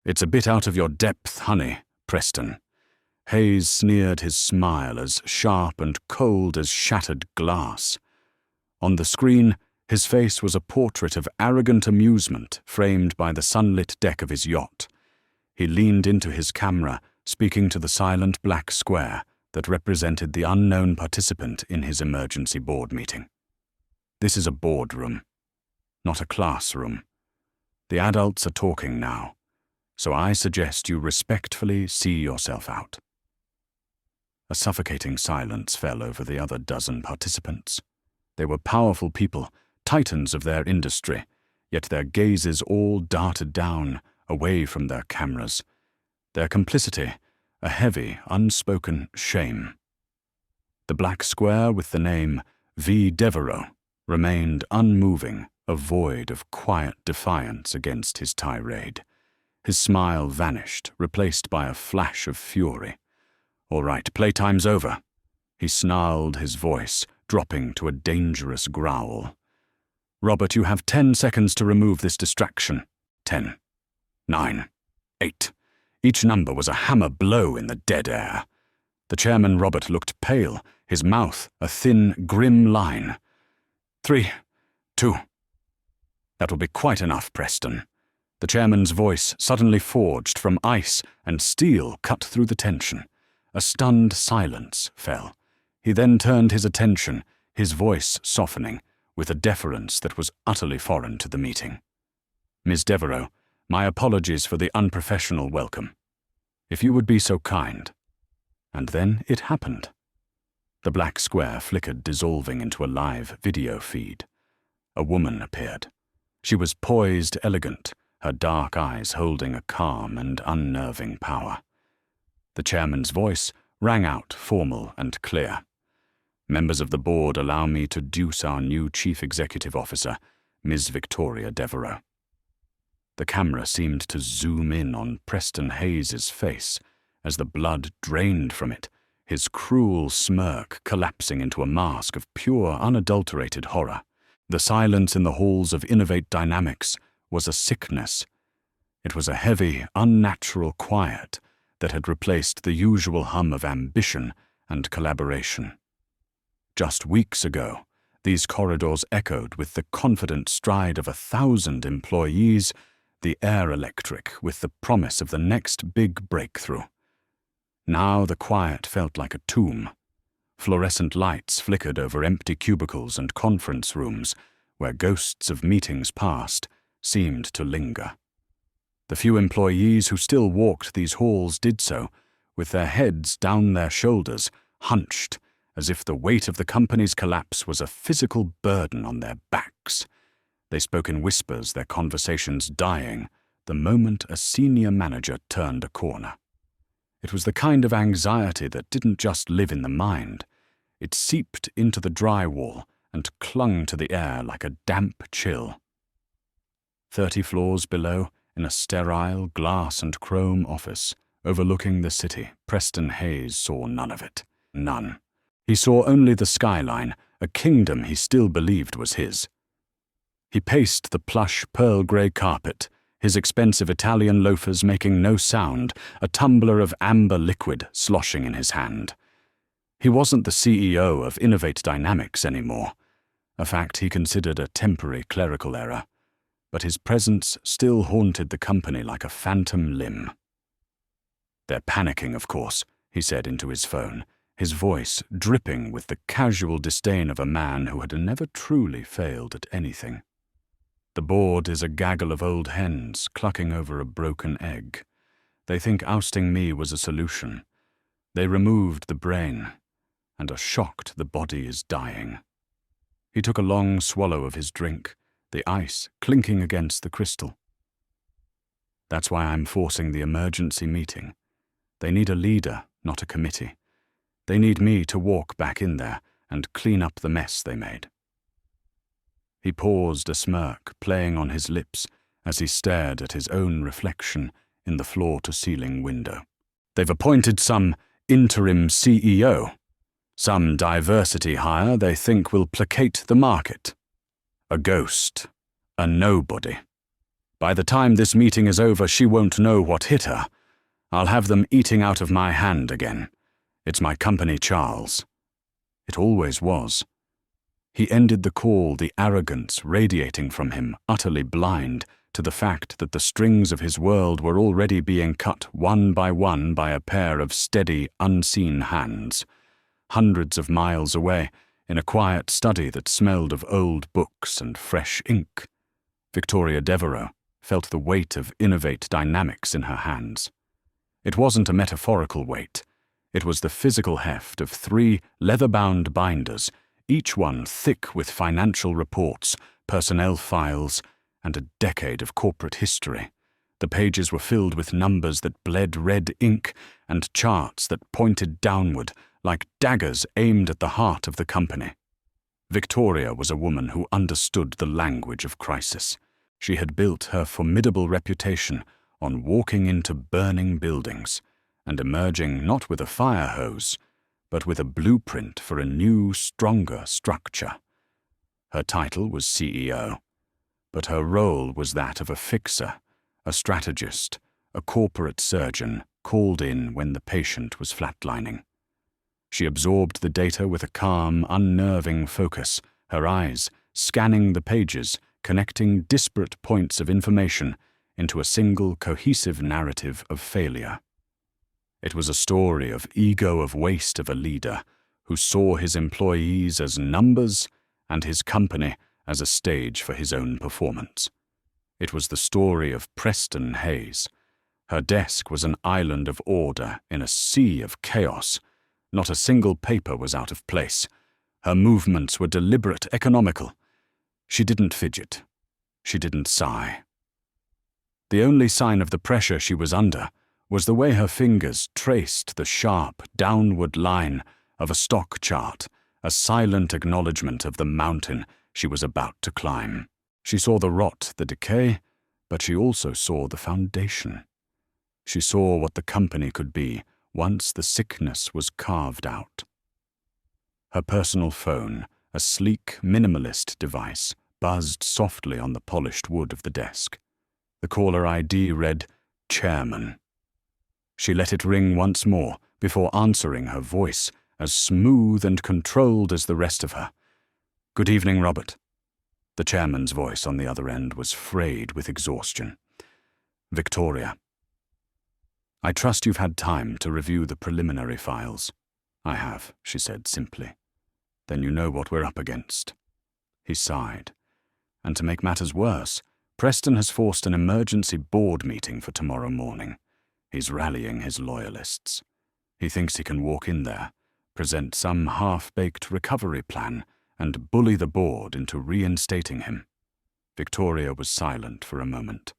"It's a bit out of your depth, honey, Preston." Hayes sneered, his smile as sharp and cold as shattered glass. On the screen, his face was a portrait of arrogant amusement framed by the sunlit deck of his yacht. He leaned into his camera, speaking to the silent black square that represented the unknown participant in his emergency board meeting. "This is a boardroom, not a classroom. The adults are talking now, so I suggest you respectfully see yourself out." A suffocating silence fell over the other dozen participants. They were powerful people, titans of their industry, yet their gazes all darted down, away from their cameras. Their complicity, a heavy, unspoken shame. The black square with the name V. Devereaux remained unmoving, a void of quiet defiance against his tirade. His smile vanished, replaced by a flash of fury. "All right, playtime's over," he snarled, his voice dropping to a dangerous growl. "Robert, you have 10 seconds to remove this distraction." 10, 9, 8. Each number was a hammer blow in the dead air. The chairman, Robert, looked pale, his mouth a thin, grim line. 3, 2. "That will be quite enough, Preston." The chairman's voice suddenly forged from ice, and steel cut through the tension. A stunned silence fell. He then turned his attention, his voice softening, with a deference that was utterly foreign to the meeting. "Miss Devereaux, my apologies for the unprofessional welcome. If you would be so kind." And then it happened. The black square flickered, dissolving into a live video feed. A woman appeared. She was poised, elegant, her dark eyes holding a calm and unnerving power. The chairman's voice rang out, formal and clear. "Members of the board, allow me to introduce our new Chief Executive Officer, Ms. Victoria Devereaux." The camera seemed to zoom in on Preston Hayes's face as the blood drained from it, his cruel smirk collapsing into a mask of pure, unadulterated horror. The silence in the halls of Innovate Dynamics was a sickness. It was a heavy, unnatural quiet that had replaced the usual hum of ambition and collaboration. Just weeks ago, these corridors echoed with the confident stride of 1,000 employees, the air electric with the promise of the next big breakthrough. Now the quiet felt like a tomb. Fluorescent lights flickered over empty cubicles and conference rooms, where ghosts of meetings past seemed to linger. The few employees who still walked these halls did so, with their heads down their shoulders, hunched, as if the weight of the company's collapse was a physical burden on their backs. They spoke in whispers, their conversations dying, the moment a senior manager turned a corner. It was the kind of anxiety that didn't just live in the mind. It seeped into the drywall and clung to the air like a damp chill. 30 floors below, in a sterile glass and chrome office, overlooking the city, Preston Hayes saw none of it. None. He saw only the skyline, a kingdom he still believed was his. He paced the plush pearl-grey carpet, his expensive Italian loafers making no sound, a tumbler of amber liquid sloshing in his hand. He wasn't the CEO of Innovate Dynamics anymore, a fact he considered a temporary clerical error, but his presence still haunted the company like a phantom limb. "They're panicking, of course," he said into his phone, his voice dripping with the casual disdain of a man who had never truly failed at anything. "The board is a gaggle of old hens clucking over a broken egg. They think ousting me was a solution. They removed the brain, and are shocked the body is dying." He took a long swallow of his drink, the ice clinking against the crystal. "That's why I'm forcing the emergency meeting. They need a leader, not a committee. They need me to walk back in there and clean up the mess they made." He paused, a smirk playing on his lips as he stared at his own reflection in the floor-to-ceiling window. "They've appointed some interim CEO, some diversity hire they think will placate the market. A ghost, a nobody. By the time this meeting is over, she won't know what hit her. I'll have them eating out of my hand again. It's my company, Charles. It always was. He ended the call, the arrogance radiating from him, utterly blind to the fact that the strings of his world were already being cut one by a pair of steady, unseen hands. Hundreds of miles away, in a quiet study that smelled of old books and fresh ink, Victoria Devereux felt the weight of Innovate Dynamics in her hands. It wasn't a metaphorical weight. It was the physical heft of 3 leather-bound binders, each one thick with financial reports, personnel files, and a decade of corporate history. The pages were filled with numbers that bled red ink and charts that pointed downward like daggers aimed at the heart of the company. Victoria was a woman who understood the language of crisis. She had built her formidable reputation on walking into burning buildings and emerging not with a fire hose, but with a blueprint for a new, stronger structure. Her title was CEO, but her role was that of a fixer, a strategist, a corporate surgeon called in when the patient was flatlining. She absorbed the data with a calm, unnerving focus, her eyes scanning the pages, connecting disparate points of information into a single cohesive narrative of failure. It was a story of ego of waste of a leader who saw his employees as numbers and his company as a stage for his own performance. It was the story of Preston Hayes. Her desk was an island of order in a sea of chaos. Not a single paper was out of place. Her movements were deliberate, economical. She didn't fidget. She didn't sigh. The only sign of the pressure she was under was the way her fingers traced the sharp, downward line of a stock chart, a silent acknowledgement of the mountain she was about to climb. She saw the rot, the decay, but she also saw the foundation. She saw what the company could be once the sickness was carved out. Her personal phone, a sleek, minimalist device, buzzed softly on the polished wood of the desk. The caller ID read, Chairman. She let it ring once more before answering, her voice as smooth and controlled as the rest of her. Good evening, Robert. The chairman's voice on the other end was frayed with exhaustion. Victoria. I trust you've had time to review the preliminary files. I have, she said simply. Then you know what we're up against. He sighed. And to make matters worse, Preston has forced an emergency board meeting for tomorrow morning. He's rallying his loyalists. He thinks he can walk in there, present some half-baked recovery plan, and bully the board into reinstating him. Victoria was silent for a moment,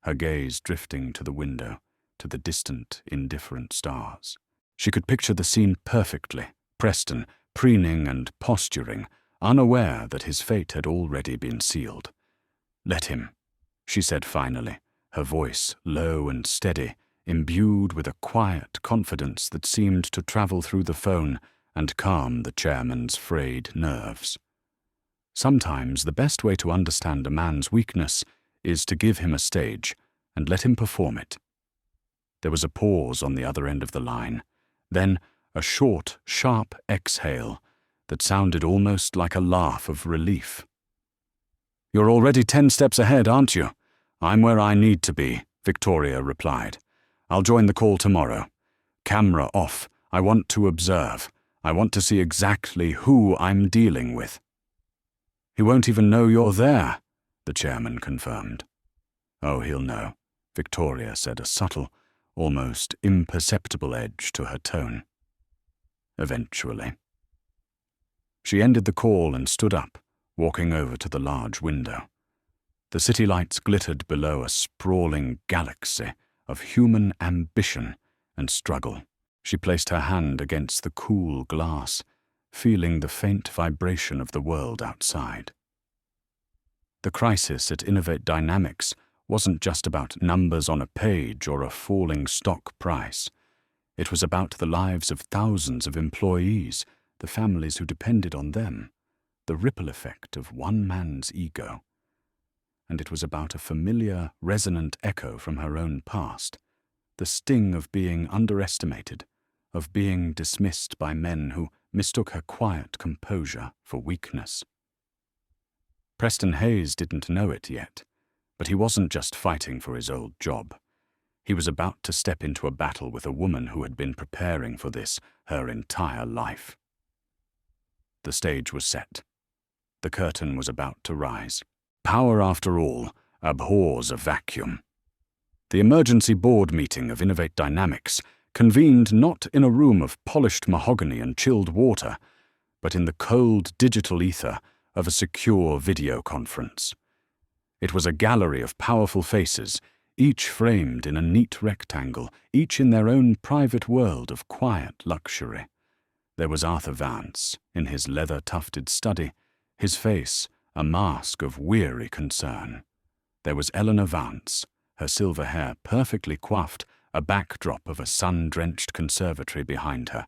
her gaze drifting to the window, to the distant, indifferent stars. She could picture the scene perfectly, Preston preening and posturing, unaware that his fate had already been sealed. Let him, she said finally, her voice low and steady, imbued with a quiet confidence that seemed to travel through the phone and calm the chairman's frayed nerves. Sometimes the best way to understand a man's weakness is to give him a stage and let him perform it. There was a pause on the other end of the line, then a short, sharp exhale that sounded almost like a laugh of relief. You're already 10 steps ahead, aren't you? I'm where I need to be, Victoria replied. I'll join the call tomorrow. Camera off. I want to observe. I want to see exactly who I'm dealing with. He won't even know you're there, the chairman confirmed. Oh, he'll know, Victoria said, a subtle, almost imperceptible edge to her tone. Eventually. She ended the call and stood up, walking over to the large window. The city lights glittered below a sprawling galaxy of human ambition and struggle. She placed her hand against the cool glass, feeling the faint vibration of the world outside. The crisis at Innovate Dynamics wasn't just about numbers on a page or a falling stock price. It was about the lives of thousands of employees, the families who depended on them, the ripple effect of one man's ego. and it was about a familiar, resonant echo from her own past, the sting of being underestimated, of being dismissed by men who mistook her quiet composure for weakness. Preston Hayes didn't know it yet, but he wasn't just fighting for his old job. He was about to step into a battle with a woman who had been preparing for this her entire life. The stage was set. The curtain was about to rise. Power, after all, abhors a vacuum. The emergency board meeting of Innovate Dynamics convened not in a room of polished mahogany and chilled water, but in the cold digital ether of a secure video conference. It was a gallery of powerful faces, each framed in a neat rectangle, each in their own private world of quiet luxury. There was Arthur Vance, in his leather-tufted study, his face a mask of weary concern. There was Eleanor Vance, her silver hair perfectly coiffed, a backdrop of a sun-drenched conservatory behind her,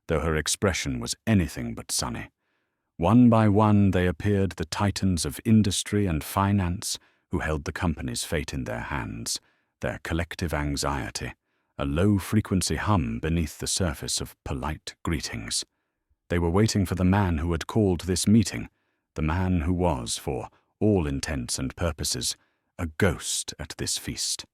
though her expression was anything but sunny. One by one they appeared, the titans of industry and finance who held the company's fate in their hands, their collective anxiety, a low-frequency hum beneath the surface of polite greetings. They were waiting for the man who had called this meeting, the man who was, for all intents and purposes, a ghost at this feast.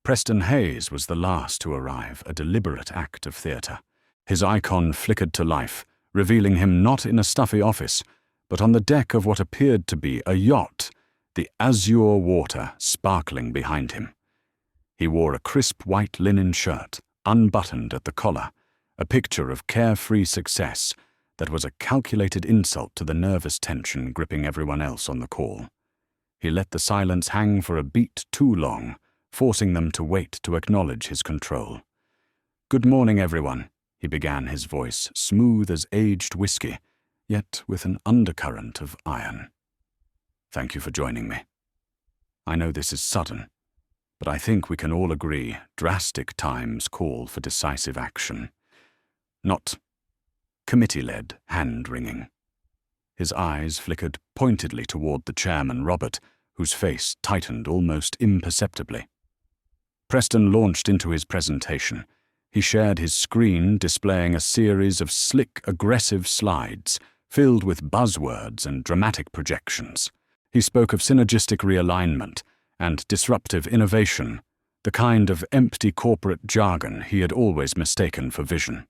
Preston Hayes was the last to arrive, a deliberate act of theatre. His icon flickered to life, revealing him not in a stuffy office, but on the deck of what appeared to be a yacht, the azure water sparkling behind him. He wore a crisp white linen shirt, unbuttoned at the collar, a picture of carefree success that was a calculated insult to the nervous tension gripping everyone else on the call. He let the silence hang for a beat too long, forcing them to wait to acknowledge his control. "Good morning, everyone," he began, his voice smooth as aged whiskey, yet with an undercurrent of iron. "Thank you for joining me. I know this is sudden, but I think we can all agree drastic times call for decisive action, not committee-led hand-wringing." His eyes flickered pointedly toward the chairman, Robert, whose face tightened almost imperceptibly. Preston launched into his presentation. He shared his screen, displaying a series of slick, aggressive slides filled with buzzwords and dramatic projections. He spoke of synergistic realignment and disruptive innovation, the kind of empty corporate jargon he had always mistaken for vision.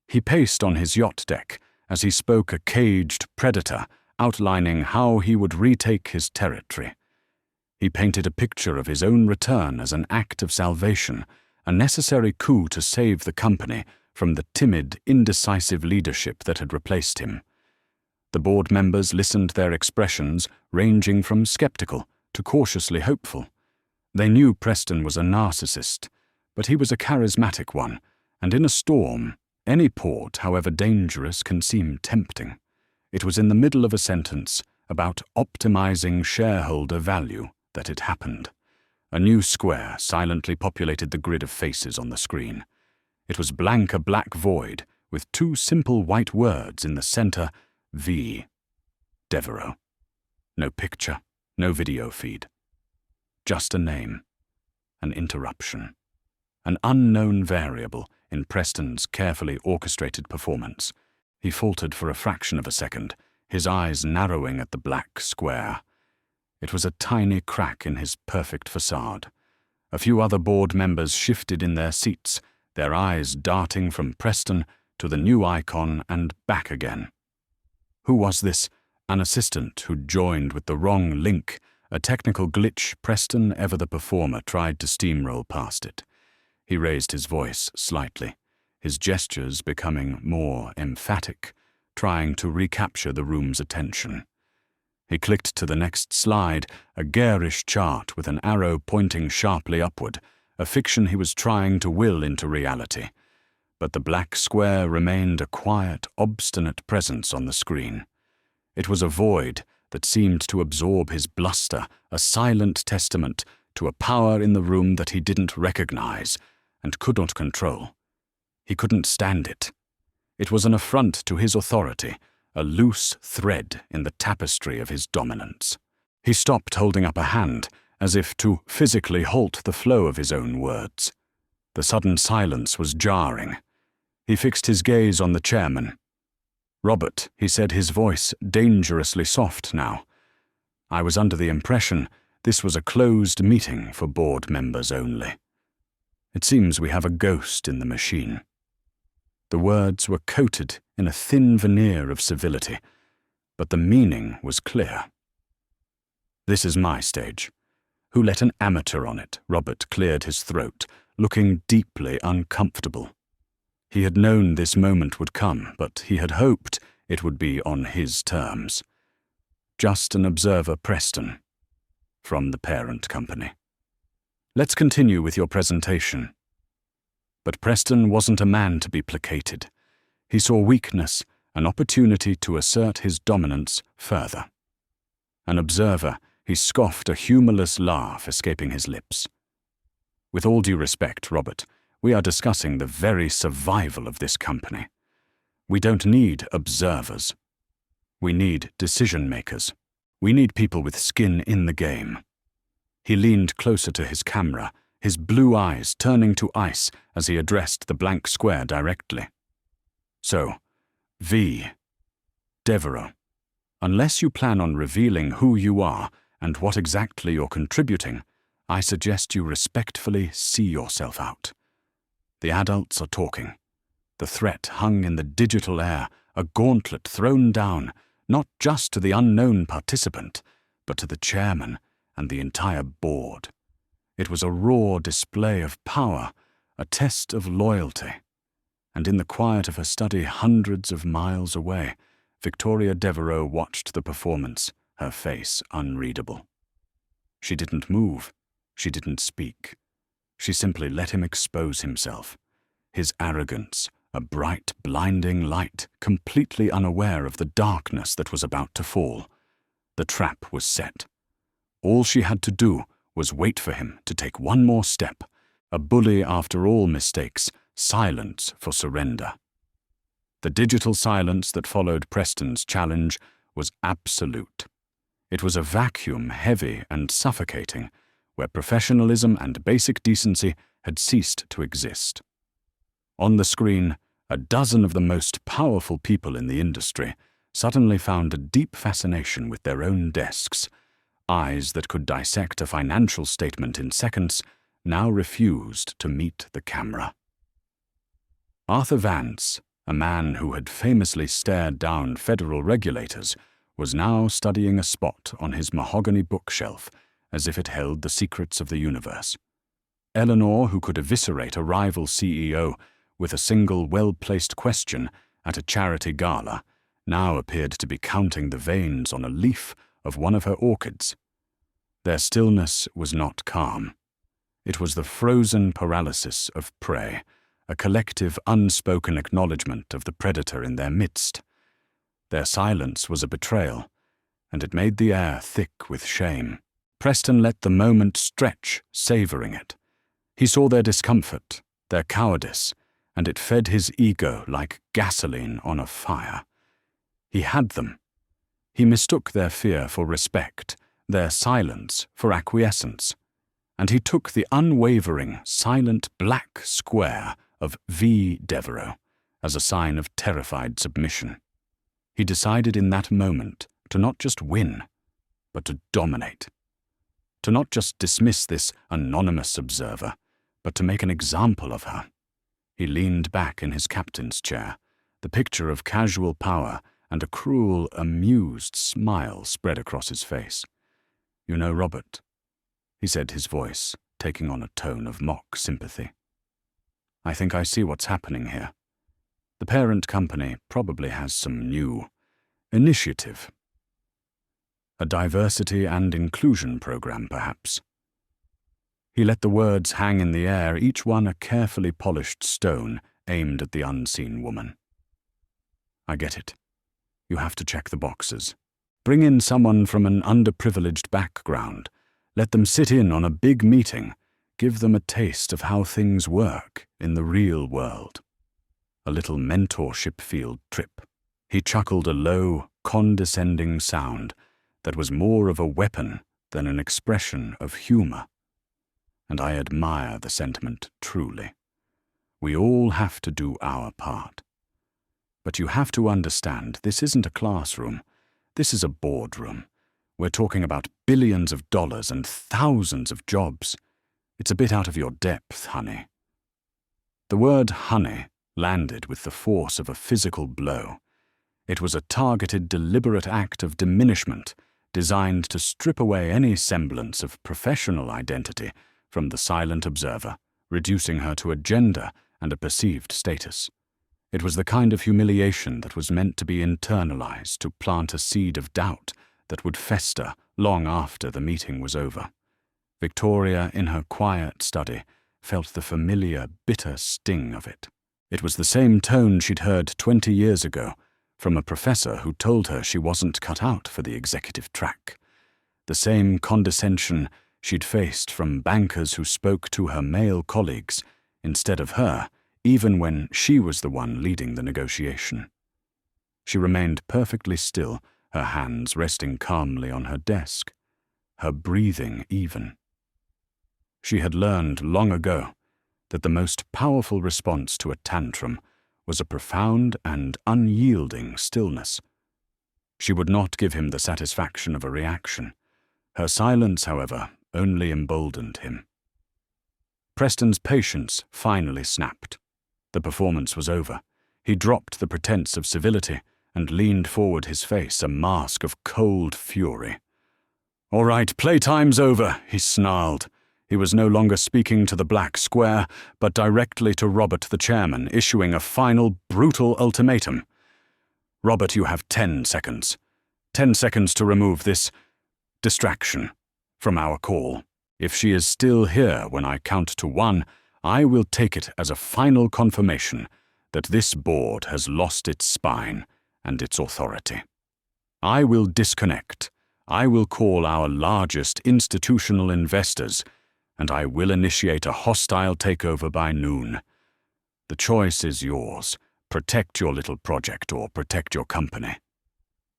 He paced on his yacht deck as he spoke, a caged predator, outlining how he would retake his territory. He painted a picture of his own return as an act of salvation, a necessary coup to save the company from the timid, indecisive leadership that had replaced him. The board members listened, their expressions ranging from skeptical to cautiously hopeful. They knew Preston was a narcissist, but he was a charismatic one, and in a storm, any port, however dangerous, can seem tempting. It was in the middle of a sentence about optimizing shareholder value that it happened. A new square silently populated the grid of faces on the screen. It was blank, a black void, with two simple white words in the center: V. Devereaux. No picture, no video feed. Just a name, an interruption, an unknown variable in Preston's carefully orchestrated performance. He faltered for a fraction of a second, his eyes narrowing at the black square. It was a tiny crack in his perfect facade. A few other board members shifted in their seats, their eyes darting from Preston to the new icon and back again. Who was this? An assistant who'd joined with the wrong link, a technical glitch. Preston, ever the performer, tried to steamroll past it. He raised his voice slightly, his gestures becoming more emphatic, trying to recapture the room's attention. He clicked to the next slide, a garish chart with an arrow pointing sharply upward, a fiction he was trying to will into reality. But the black square remained a quiet, obstinate presence on the screen. It was a void that seemed to absorb his bluster, a silent testament to a power in the room that he didn't recognize and could not control. He couldn't stand it. It was an affront to his authority, a loose thread in the tapestry of his dominance. He stopped holding up a hand, as if to physically halt the flow of his own words. The sudden silence was jarring. He fixed his gaze on the chairman. "Robert," he said, his voice dangerously soft now. "I was under the impression this was a closed meeting for board members only. It seems we have a ghost in the machine." The words were coated in a thin veneer of civility, but the meaning was clear. "This is my stage. Who let an amateur on it?" Robert cleared his throat, looking deeply uncomfortable. He had known this moment would come, but he had hoped it would be on his terms. "Just an observer, Preston, from the parent company. Let's continue with your presentation." But Preston wasn't a man to be placated. He saw weakness, an opportunity to assert his dominance further. An observer, he scoffed, a humorless laugh escaping his lips. "With all due respect, Robert, we are discussing the very survival of this company. We don't need observers. We need decision-makers. We need people with skin in the game." He leaned closer to his camera, his blue eyes turning to ice as he addressed the blank square directly. "So, V. Devereaux, unless you plan on revealing who you are and what exactly you're contributing, I suggest you respectfully see yourself out. The adults are talking. The threat hung in the digital air, a gauntlet thrown down, not just to the unknown participant, but to the chairman and the entire board. It was a raw display of power, a test of loyalty. And in the quiet of her study hundreds of miles away, Victoria Devereaux watched the performance, her face unreadable. She didn't move. She didn't speak. She simply let him expose himself. His arrogance, a bright, blinding light, completely unaware of the darkness that was about to fall. The trap was set. All she had to do was wait for him to take one more step, a bully after all mistakes, silence for surrender. The digital silence that followed Preston's challenge was absolute. It was a vacuum heavy and suffocating, where professionalism and basic decency had ceased to exist. On the screen, a dozen of the most powerful people in the industry suddenly found a deep fascination with their own desks. Eyes that could dissect a financial statement in seconds now refused to meet the camera. Arthur Vance, a man who had famously stared down federal regulators, was now studying a spot on his mahogany bookshelf as if it held the secrets of the universe. Eleanor, who could eviscerate a rival CEO with a single well-placed question at a charity gala, now appeared to be counting the veins on a leaf of one of her orchids. Their stillness was not calm. It was the frozen paralysis of prey, a collective unspoken acknowledgement of the predator in their midst. Their silence was a betrayal, and it made the air thick with shame. Preston let the moment stretch, savoring it. He saw their discomfort, their cowardice, and it fed his ego like gasoline on a fire. He had them. He mistook their fear for respect, their silence for acquiescence, and he took the unwavering, silent black square of V. Devereaux as a sign of terrified submission. He decided in that moment to not just win, but to dominate. To not just dismiss this anonymous observer, but to make an example of her. He leaned back in his captain's chair, the picture of casual power and a cruel, amused smile spread across his face. "You know, Robert," he said, his voice taking on a tone of mock sympathy, "I think I see what's happening here. The parent company probably has some new initiative. A diversity and inclusion program, perhaps." He let the words hang in the air, each one a carefully polished stone aimed at the unseen woman. "I get it. You have to check the boxes. Bring in someone from an underprivileged background. Let them sit in on a big meeting. Give them a taste of how things work in the real world. A little mentorship field trip." He chuckled a low, condescending sound, that was more of a weapon than an expression of humor. And I admire the sentiment truly. We all have to do our part. But you have to understand, this isn't a classroom. This is a boardroom. We're talking about billions of dollars and thousands of jobs. It's a bit out of your depth, honey. The word honey landed with the force of a physical blow. It was a targeted, deliberate act of diminishment designed to strip away any semblance of professional identity from the silent observer, reducing her to a gender and a perceived status. It was the kind of humiliation that was meant to be internalized to plant a seed of doubt that would fester long after the meeting was over. Victoria, in her quiet study, felt the familiar, bitter sting of it. It was the same tone she'd heard 20 years ago from a professor who told her she wasn't cut out for the executive track. The same condescension she'd faced from bankers who spoke to her male colleagues instead of her, even when she was the one leading the negotiation. She remained perfectly still, her hands resting calmly on her desk, her breathing even. She had learned long ago that the most powerful response to a tantrum was a profound and unyielding stillness. She would not give him the satisfaction of a reaction. Her silence, however, only emboldened him. Preston's patience finally snapped. The performance was over. He dropped the pretense of civility and leaned forward, his face a mask of cold fury. "All right, playtime's over," he snarled. He was no longer speaking to the black square, but directly to Robert, the chairman, issuing a final, brutal ultimatum. "Robert, you have 10 seconds. 10 seconds to remove this distraction from our call. If she is still here when I count to 1, I will take it as a final confirmation that this board has lost its spine and its authority. I will disconnect. I will call our largest institutional investors, and I will initiate a hostile takeover by noon. The choice is yours. Protect your little project or protect your company."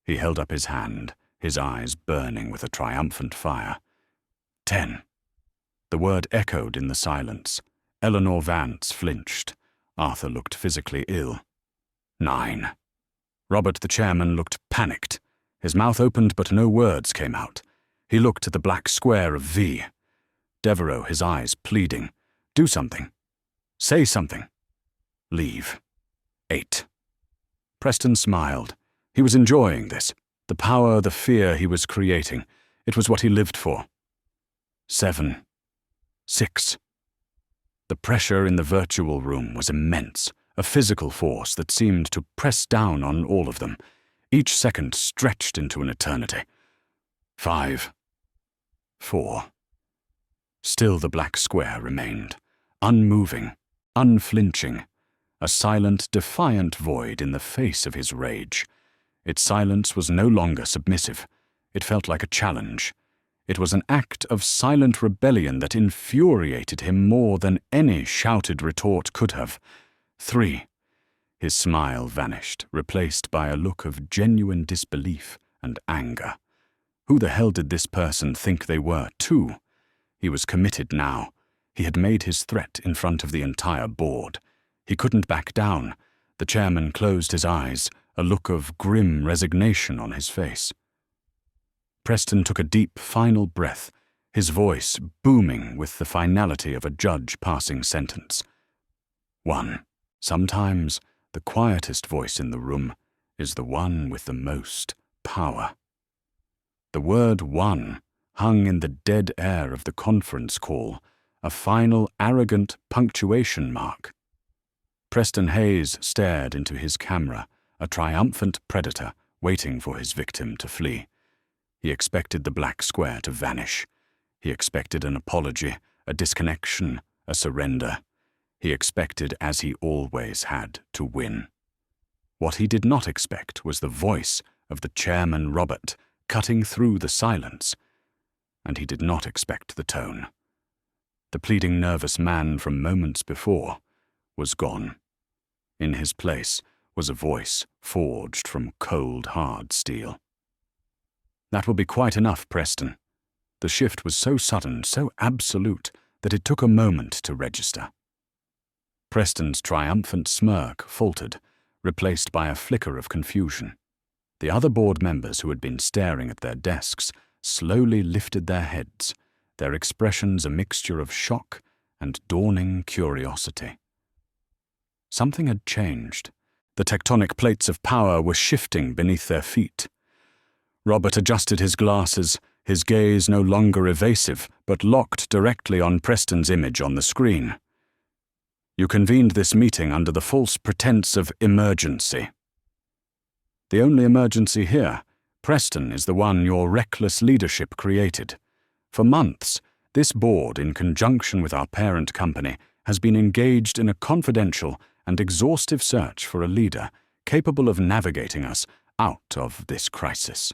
He held up his hand, his eyes burning with a triumphant fire. 10. The word echoed in the silence. Eleanor Vance flinched. Arthur looked physically ill. 9. Robert, the chairman, looked panicked. His mouth opened, but no words came out. He looked at the black square of V. Devereaux, his eyes pleading. "Do something. Say something. Leave." 8. Preston smiled. He was enjoying this. The power, the fear he was creating. It was what he lived for. 7. 6. The pressure in the virtual room was immense, a physical force that seemed to press down on all of them. Each second stretched into an eternity. 5. 4. Still the black square remained, unmoving, unflinching, a silent, defiant void in the face of his rage. Its silence was no longer submissive. It felt like a challenge. It was an act of silent rebellion that infuriated him more than any shouted retort could have. 3. His smile vanished, replaced by a look of genuine disbelief and anger. Who the hell did this person think they were, too? He was committed now. He had made his threat in front of the entire board. He couldn't back down. The chairman closed his eyes, a look of grim resignation on his face. Preston took a deep, final breath, his voice booming with the finality of a judge passing sentence. 1. Sometimes the quietest voice in the room is the one with the most power. The word 1 hung in the dead air of the conference call, a final, arrogant punctuation mark. Preston Hayes stared into his camera, a triumphant predator waiting for his victim to flee. He expected the black square to vanish. He expected an apology, a disconnection, a surrender. He expected, as he always had, to win. What he did not expect was the voice of the chairman Robert cutting through the silence. And he did not expect the tone. The pleading, nervous man from moments before was gone. In his place was a voice forged from cold, hard steel. That will be quite enough, Preston. The shift was so sudden, so absolute, that it took a moment to register. Preston's triumphant smirk faltered, replaced by a flicker of confusion. The other board members who had been staring at their desks slowly lifted their heads, their expressions a mixture of shock and dawning curiosity. Something had changed. The tectonic plates of power were shifting beneath their feet. Robert adjusted his glasses, his gaze no longer evasive, but locked directly on Preston's image on the screen. You convened this meeting under the false pretense of emergency. The only emergency here, Preston, is the one your reckless leadership created. For months, this board, in conjunction with our parent company, has been engaged in a confidential and exhaustive search for a leader capable of navigating us out of this crisis.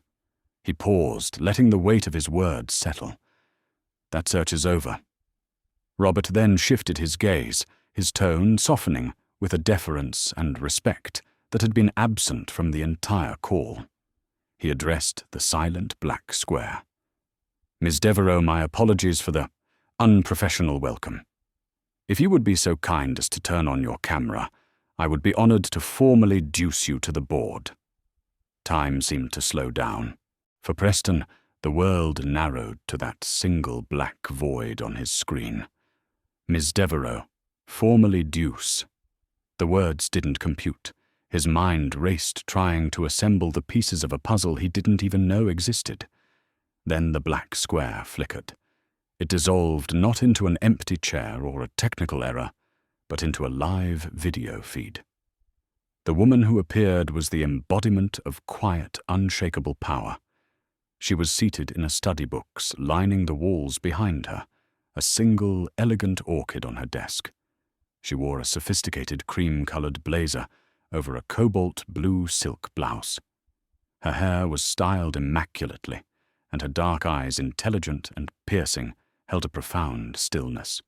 He paused, letting the weight of his words settle. That search is over. Robert then shifted his gaze, his tone softening with a deference and respect that had been absent from the entire call. He addressed the silent black square. Ms. Devereux, my apologies for the unprofessional welcome. If you would be so kind as to turn on your camera, I would be honored to formally deuce you to the board. Time seemed to slow down. For Preston, the world narrowed to that single black void on his screen. Ms. Devereux, formally deuce. The words didn't compute. His mind raced trying to assemble the pieces of a puzzle he didn't even know existed. Then the black square flickered. It dissolved not into an empty chair or a technical error, but into a live video feed. The woman who appeared was the embodiment of quiet, unshakable power. She was seated in a study box lining the walls behind her, a single, elegant orchid on her desk. She wore a sophisticated cream-colored blazer over a cobalt blue silk blouse. Her hair was styled immaculately, and her dark eyes, intelligent and piercing, held a profound stillness.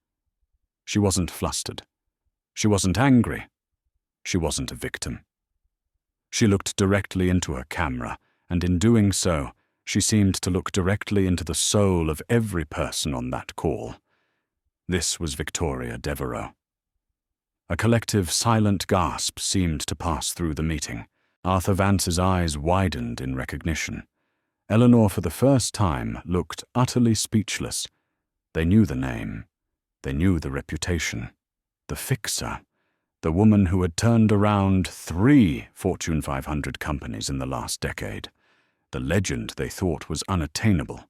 She wasn't flustered. She wasn't angry. She wasn't a victim. She looked directly into her camera, and in doing so, she seemed to look directly into the soul of every person on that call. This was Victoria Devereux. A collective silent gasp seemed to pass through the meeting. Arthur Vance's eyes widened in recognition. Eleanor, for the first time, looked utterly speechless. They knew the name. They knew the reputation. The fixer. The woman who had turned around 3 Fortune 500 companies in the last decade. The legend they thought was unattainable.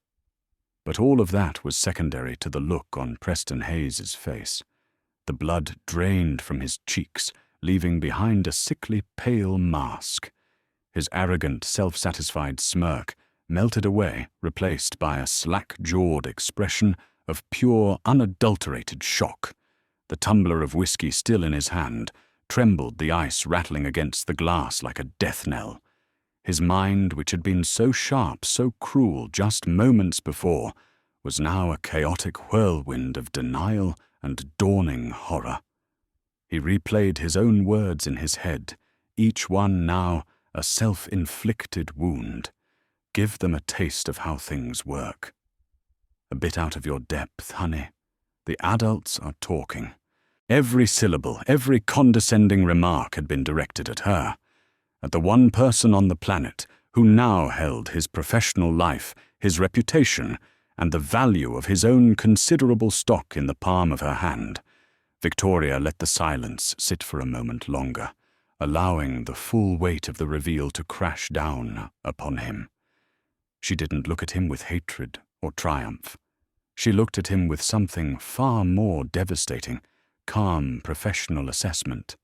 But all of that was secondary to the look on Preston Hayes's face. The blood drained from his cheeks, leaving behind a sickly pale mask. His arrogant, self-satisfied smirk melted away, replaced by a slack-jawed expression of pure, unadulterated shock. The tumbler of whiskey still in his hand trembled, the ice rattling against the glass like a death knell. His mind, which had been so sharp, so cruel just moments before, was now a chaotic whirlwind of denial and dawning horror. He replayed his own words in his head, each one now a self-inflicted wound. Give them a taste of how things work. A bit out of your depth, honey. The adults are talking. Every syllable, every condescending remark had been directed at her, at the one person on the planet who now held his professional life, his reputation, and the value of his own considerable stock in the palm of her hand. Victoria let the silence sit for a moment longer, allowing the full weight of the reveal to crash down upon him. She didn't look at him with hatred or triumph. She looked at him with something far more devastating, calm professional assessment.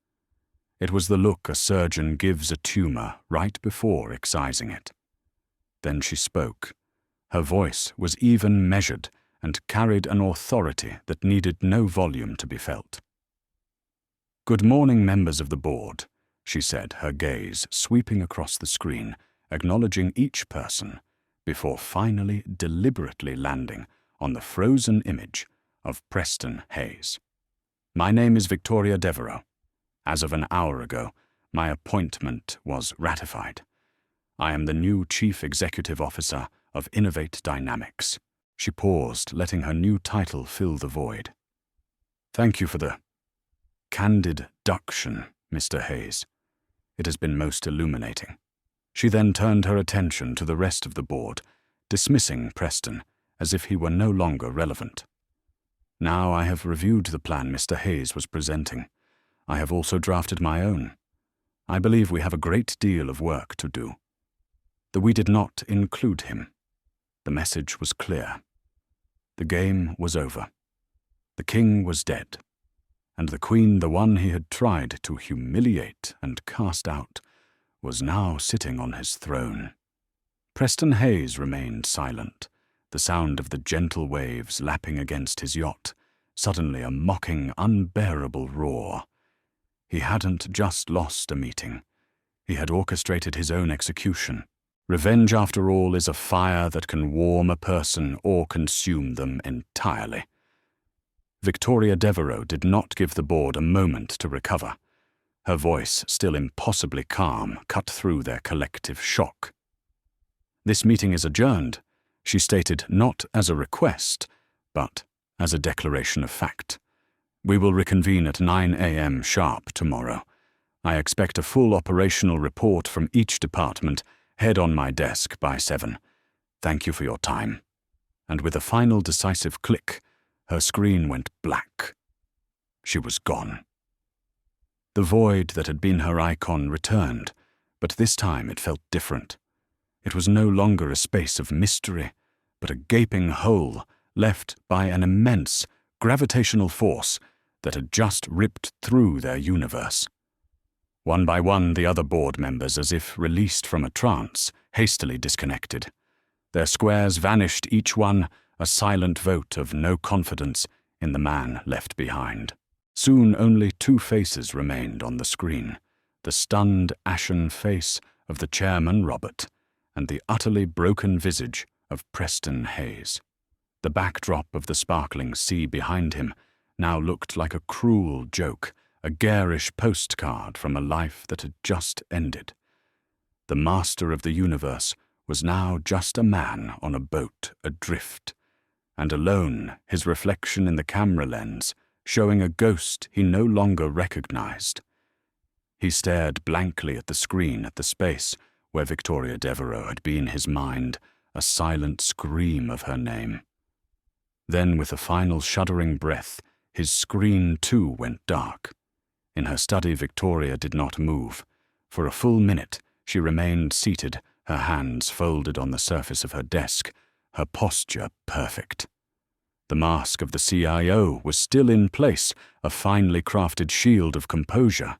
It was the look a surgeon gives a tumor right before excising it. Then she spoke. Her voice was even measured and carried an authority that needed no volume to be felt. "Good morning, members of the board," she said, her gaze sweeping across the screen, acknowledging each person, before finally deliberately landing on the frozen image of Preston Hayes. "My name is Victoria Devereux. As of an hour ago, my appointment was ratified. I am the new Chief Executive Officer of Innovate Dynamics. She paused, letting her new title fill the void. Thank you for the candid duction, Mr. Hayes. It has been most illuminating. She then turned her attention to the rest of the board, dismissing Preston as if he were no longer relevant. Now I have reviewed the plan Mr. Hayes was presenting. I have also drafted my own. I believe we have a great deal of work to do. Though we did not include him. The message was clear. The game was over. The king was dead, and the queen, the one he had tried to humiliate and cast out, was now sitting on his throne. Preston Hayes remained silent, the sound of the gentle waves lapping against his yacht, suddenly a mocking, unbearable roar. He hadn't just lost a meeting. He had orchestrated his own execution. Revenge, after all, is a fire that can warm a person or consume them entirely. Victoria Devereux did not give the board a moment to recover. Her voice, still impossibly calm, cut through their collective shock. This meeting is adjourned, she stated, not as a request, but as a declaration of fact. We will reconvene at 9 a.m. sharp tomorrow. I expect a full operational report from each department, head on my desk by 7. Thank you for your time. And with a final decisive click, her screen went black. She was gone. The void that had been her icon returned, but this time it felt different. It was no longer a space of mystery, but a gaping hole left by an immense gravitational force that had just ripped through their universe. One by one, the other board members, as if released from a trance, hastily disconnected. Their squares vanished, each one a silent vote of no confidence in the man left behind. Soon only two faces remained on the screen, the stunned, ashen face of the chairman, Robert, and the utterly broken visage of Preston Hayes. The backdrop of the sparkling sea behind him now looked like a cruel joke, a garish postcard from a life that had just ended. The master of the universe was now just a man on a boat adrift, and alone, his reflection in the camera lens showing a ghost he no longer recognized. He stared blankly at the screen, at the space where Victoria Devereux had been his mind, a silent scream of her name. Then, with a final shuddering breath, his screen too went dark. In her study, Victoria did not move. For a full minute, she remained seated, her hands folded on the surface of her desk, her posture perfect. The mask of the CIO was still in place, a finely crafted shield of composure.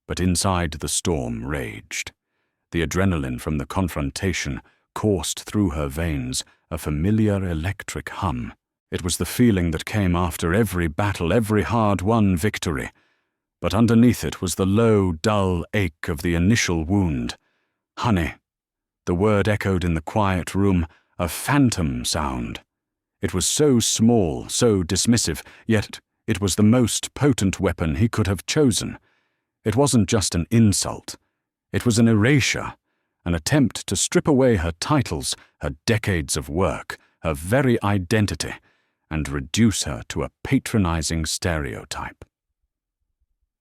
But inside the storm raged. The adrenaline from the confrontation coursed through her veins, a familiar electric hum. It was the feeling that came after every battle, every hard-won victory. But underneath it was the low, dull ache of the initial wound. Honey. The word echoed in the quiet room, a phantom sound. It was so small, so dismissive, yet it was the most potent weapon he could have chosen. It wasn't just an insult. It was an erasure, an attempt to strip away her titles, her decades of work, her very identity, and reduce her to a patronizing stereotype.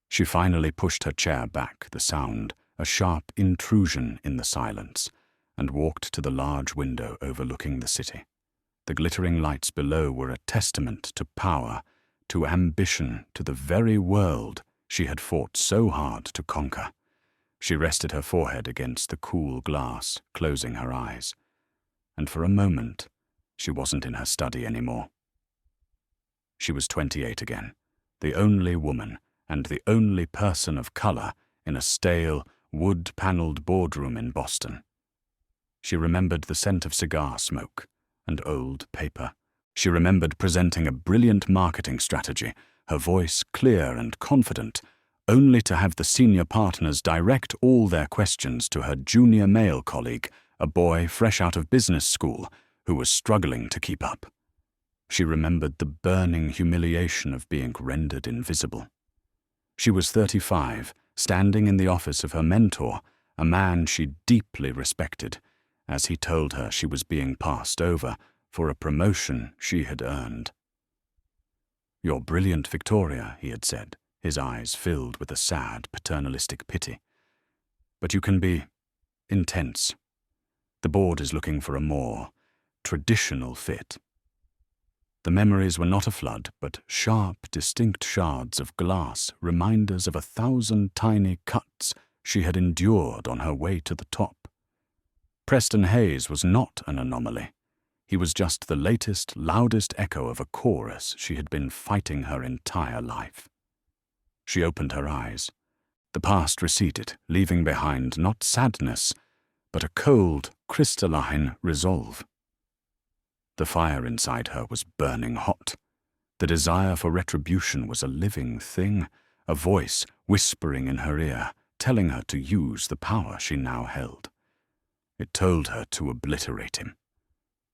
She finally pushed her chair back, the sound, a sharp intrusion in the silence, and walked to the large window overlooking the city. The glittering lights below were a testament to power, to ambition, to the very world she had fought so hard to conquer. She rested her forehead against the cool glass, closing her eyes. And for a moment, she wasn't in her study anymore. She was 28 again, the only woman and the only person of color in a stale, wood-paneled boardroom in Boston. She remembered the scent of cigar smoke and old paper. She remembered presenting a brilliant marketing strategy, her voice clear and confident, only to have the senior partners direct all their questions to her junior male colleague, a boy fresh out of business school who was struggling to keep up. She remembered the burning humiliation of being rendered invisible. She was 35, standing in the office of her mentor, a man she deeply respected, as he told her she was being passed over for a promotion she had earned. "You're brilliant, Victoria," he had said, his eyes filled with a sad, paternalistic pity. "But you can be intense. The board is looking for a more traditional fit." The memories were not a flood, but sharp, distinct shards of glass, reminders of 1,000 tiny cuts she had endured on her way to the top. Preston Hayes was not an anomaly. He was just the latest, loudest echo of a chorus she had been fighting her entire life. She opened her eyes. The past receded, leaving behind not sadness, but a cold, crystalline resolve. The fire inside her was burning hot. The desire for retribution was a living thing, a voice whispering in her ear, telling her to use the power she now held. It told her to obliterate him,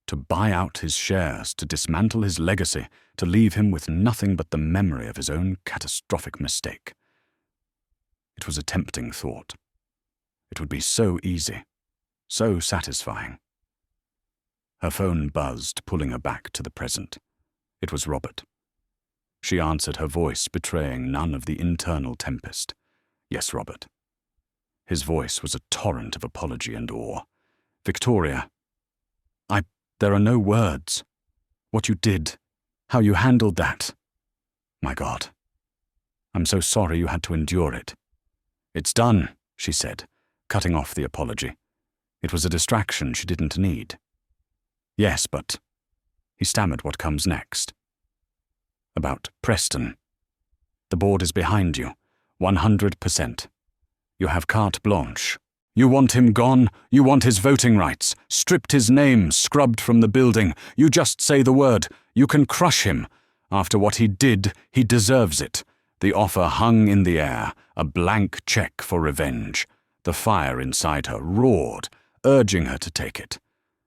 to buy out his shares, to dismantle his legacy, to leave him with nothing but the memory of his own catastrophic mistake. It was a tempting thought. It would be so easy, so satisfying. Her phone buzzed, pulling her back to the present. It was Robert. She answered, her voice betraying none of the internal tempest. "Yes, Robert." His voice was a torrent of apology and awe. "Victoria, there are no words. What you did, how you handled that. My God. I'm so sorry you had to endure it." "It's done," she said, cutting off the apology. It was a distraction she didn't need. "Yes, but—" He stammered what comes next. "About Preston. The board is behind you, 100%. You have carte blanche. You want him gone, you want his voting rights, stripped his name, scrubbed from the building. You just say the word. You can crush him. After what he did, he deserves it." The offer hung in the air, a blank check for revenge. The fire inside her roared, urging her to take it.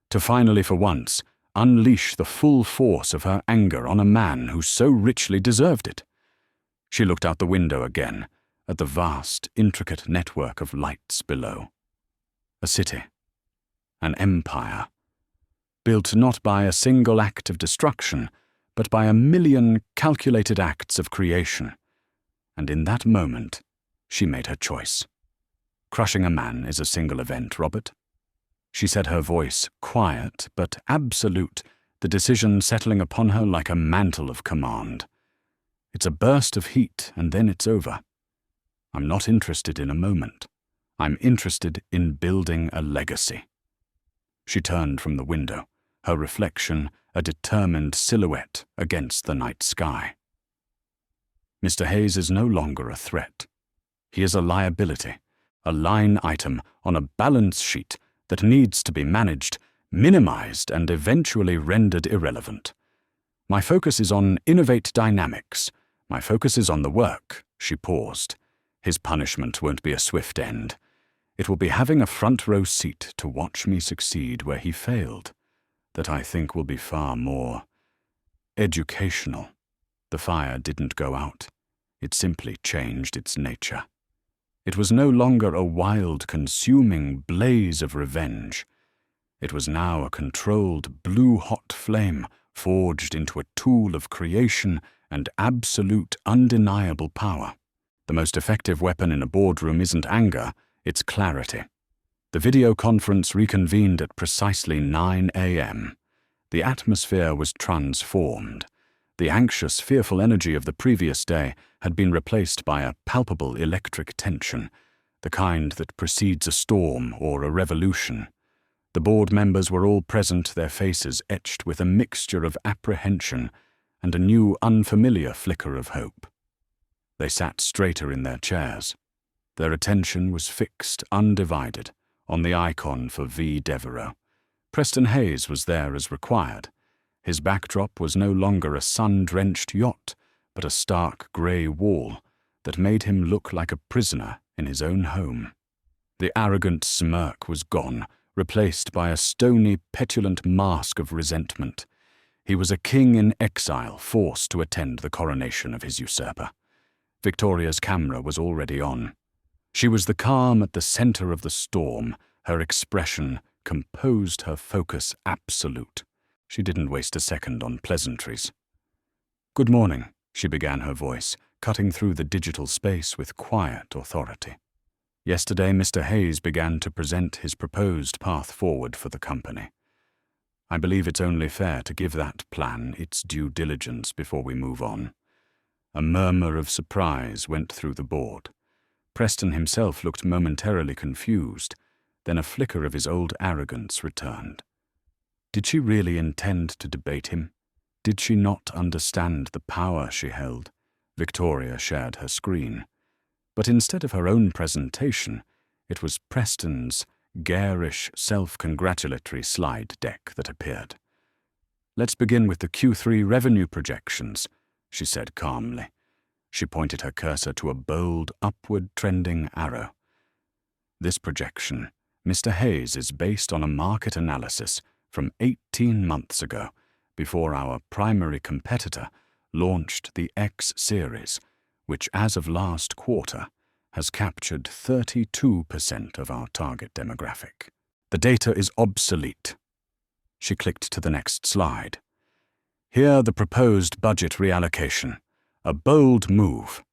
To finally, for once, unleash the full force of her anger on a man who so richly deserved it. She looked out the window again, at the vast, intricate network of lights below. A city. An empire. Built not by a single act of destruction, but by a million calculated acts of creation. And in that moment, she made her choice. "Crushing a man is a single event, Robert." She said, her voice quiet but absolute, the decision settling upon her like a mantle of command. "It's a burst of heat, and then it's over. I'm not interested in a moment. I'm interested in building a legacy." She turned from the window, her reflection a determined silhouette against the night sky. Mr. Hayes is no longer a threat. He is a liability, a line item on a balance sheet that needs to be managed, minimized, and eventually rendered irrelevant. My focus is on Innovate Dynamics. My focus is on the work. She paused. His punishment won't be a swift end. It will be having a front row seat to watch me succeed where he failed, that I think will be far more educational. The fire didn't go out. It simply changed its nature. It was no longer a wild, consuming blaze of revenge. It was now a controlled, blue-hot flame forged into a tool of creation and absolute, undeniable power. The most effective weapon in a boardroom isn't anger, it's clarity. The video conference reconvened at precisely 9 a.m. The atmosphere was transformed. The anxious, fearful energy of the previous day had been replaced by a palpable electric tension, the kind that precedes a storm or a revolution. The board members were all present, their faces etched with a mixture of apprehension and a new, unfamiliar flicker of hope. They sat straighter in their chairs. Their attention was fixed, undivided, on the icon for V. Devereux. Preston Hayes was there as required. His backdrop was no longer a sun-drenched yacht, but a stark grey wall that made him look like a prisoner in his own home. The arrogant smirk was gone, replaced by a stony, petulant mask of resentment. He was a king in exile, forced to attend the coronation of his usurper. Victoria's camera was already on. She was the calm at the center of the storm, her expression composed, her focus absolute. She didn't waste a second on pleasantries. "Good morning," she began, her voice cutting through the digital space with quiet authority. "Yesterday, Mr. Hayes began to present his proposed path forward for the company. I believe it's only fair to give that plan its due diligence before we move on." A murmur of surprise went through the board. Preston himself looked momentarily confused, then a flicker of his old arrogance returned. Did she really intend to debate him? Did she not understand the power she held? Victoria shared her screen. But instead of her own presentation, it was Preston's garish, self-congratulatory slide deck that appeared. "Let's begin with the Q3 revenue projections," she said calmly. She pointed her cursor to a bold, upward-trending arrow. "This projection, Mr. Hayes, is based on a market analysis from 18 months ago, before our primary competitor launched the X series, which as of last quarter has captured 32% of our target demographic. The data is obsolete." She clicked to the next slide. "Here the proposed budget reallocation, a bold move.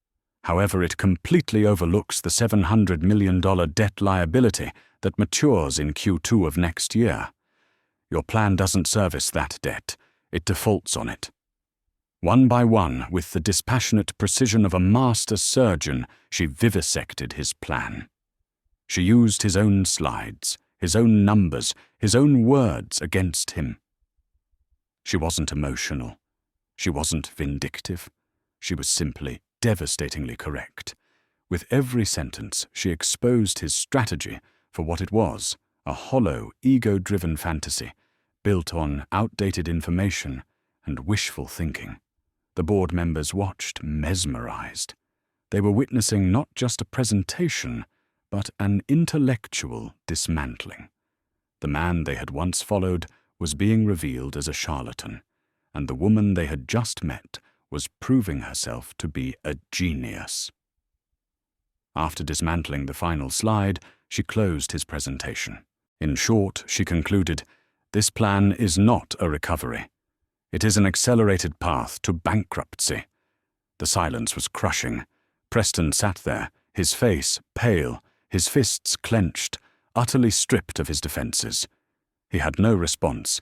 However, it completely overlooks the $700 million debt liability that matures in Q2 of next year. Your plan doesn't service that debt. It defaults on it." One by one, with the dispassionate precision of a master surgeon, she vivisected his plan. She used his own slides, his own numbers, his own words against him. She wasn't emotional. She wasn't vindictive. She was simply devastatingly correct. With every sentence, she exposed his strategy for what it was, a hollow, ego-driven fantasy, built on outdated information and wishful thinking. The board members watched, mesmerized. They were witnessing not just a presentation, but an intellectual dismantling. The man they had once followed was being revealed as a charlatan, and the woman they had just met was proving herself to be a genius. After dismantling the final slide, she closed his presentation. In short, she concluded, "This plan is not a recovery. It is an accelerated path to bankruptcy." The silence was crushing. Preston sat there, his face pale, his fists clenched, utterly stripped of his defenses. He had no response.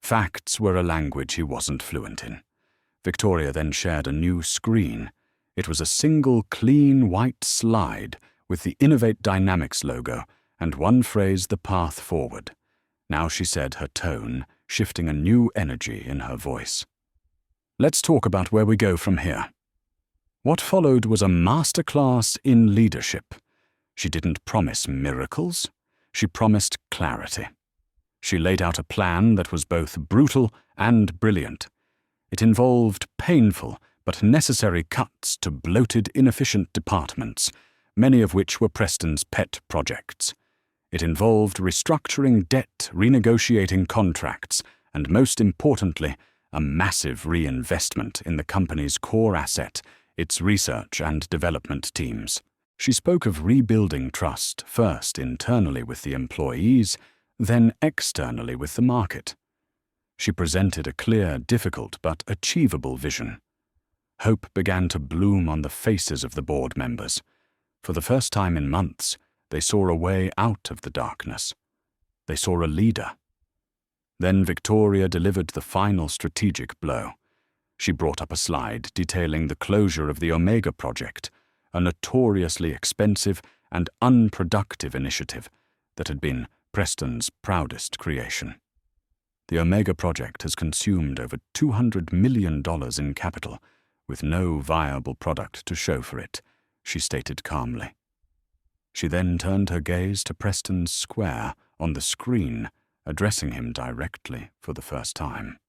Facts were a language he wasn't fluent in. Victoria then shared a new screen. It was a single, clean, white slide with the Innovate Dynamics logo and one phrase, "the path forward." Now she said, her tone shifting a new energy in her voice. "Let's talk about where we go from here." What followed was a masterclass in leadership. She didn't promise miracles. She promised clarity. She laid out a plan that was both brutal and brilliant. It involved painful but necessary cuts to bloated, inefficient departments, many of which were Preston's pet projects. It involved restructuring debt, renegotiating contracts, and most importantly, a massive reinvestment in the company's core asset, its research and development teams. She spoke of rebuilding trust, first internally with the employees, then externally with the market. She presented a clear, difficult, but achievable vision. Hope began to bloom on the faces of the board members. For the first time in months, they saw a way out of the darkness. They saw a leader. Then Victoria delivered the final strategic blow. She brought up a slide detailing the closure of the Omega project, a notoriously expensive and unproductive initiative that had been Preston's proudest creation. The Omega project has consumed over $200 million in capital, with no viable product to show for it, she stated calmly. She then turned her gaze to Preston's square on the screen, addressing him directly for the first time.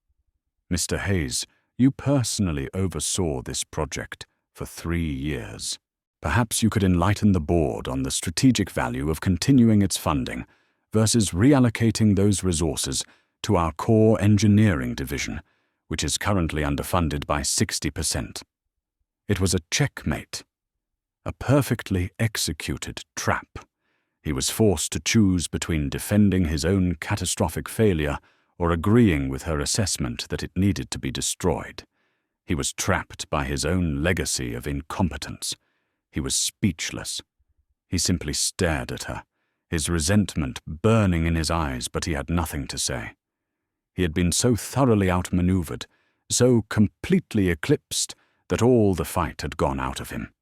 "Mr. Hayes, you personally oversaw this project for 3 years. Perhaps you could enlighten the board on the strategic value of continuing its funding versus reallocating those resources to our core engineering division, which is currently underfunded by 60%. It was a checkmate, a perfectly executed trap." He was forced to choose between defending his own catastrophic failure or agreeing with her assessment that it needed to be destroyed. He was trapped by his own legacy of incompetence. He was speechless. He simply stared at her, his resentment burning in his eyes, but he had nothing to say. He had been so thoroughly outmaneuvered, so completely eclipsed, that all the fight had gone out of him.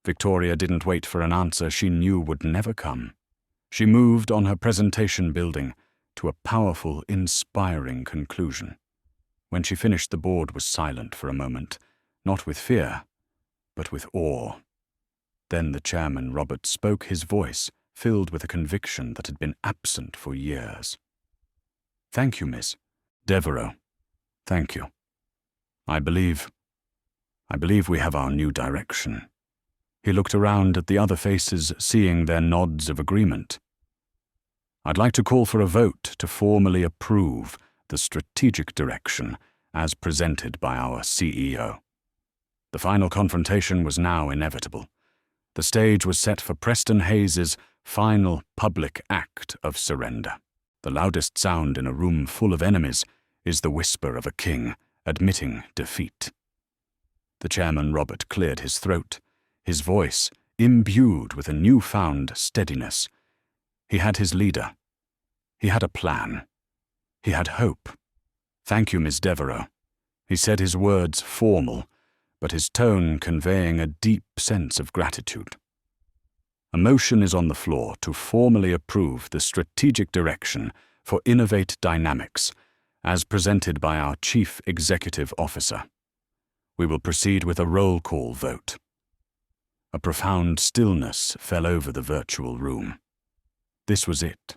Victoria didn't wait for an answer she knew would never come. She moved on her presentation building to a powerful, inspiring conclusion. When she finished, the board was silent for a moment, not with fear, but with awe. Then the chairman, Robert, spoke, his voice filled with a conviction that had been absent for years. "Thank you, Miss Devereux. Thank you. I believe we have our new direction." He looked around at the other faces, seeing their nods of agreement. "I'd like to call for a vote to formally approve the strategic direction as presented by our CEO." The final confrontation was now inevitable. The stage was set for Preston Hayes's final public act of surrender. The loudest sound in a room full of enemies is the whisper of a king admitting defeat. The chairman, Robert, cleared his throat, his voice imbued with a newfound steadiness. He had his leader. He had a plan. He had hope. "Thank you, Miss Devereux." He said his words formal, but his tone conveying a deep sense of gratitude. "A motion is on the floor to formally approve the strategic direction for Innovate Dynamics, as presented by our Chief Executive Officer. We will proceed with a roll call vote." A profound stillness fell over the virtual room. This was it.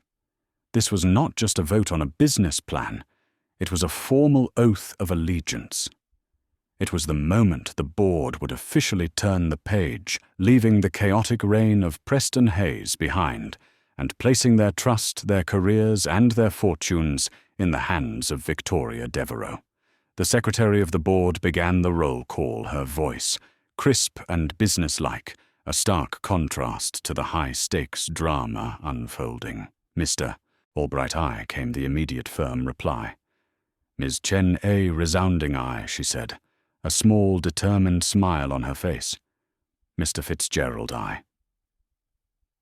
This was not just a vote on a business plan. It was a formal oath of allegiance. It was the moment the board would officially turn the page, leaving the chaotic reign of Preston Hayes behind and placing their trust, their careers, and their fortunes in the hands of Victoria Devereux. The secretary of the board began the roll call, her voice crisp and businesslike, a stark contrast to the high-stakes drama unfolding. "Mr. Albright, aye," came the immediate firm reply. "Ms. Chen, a resounding aye," she said, a small, determined smile on her face. "Mr. Fitzgerald, aye."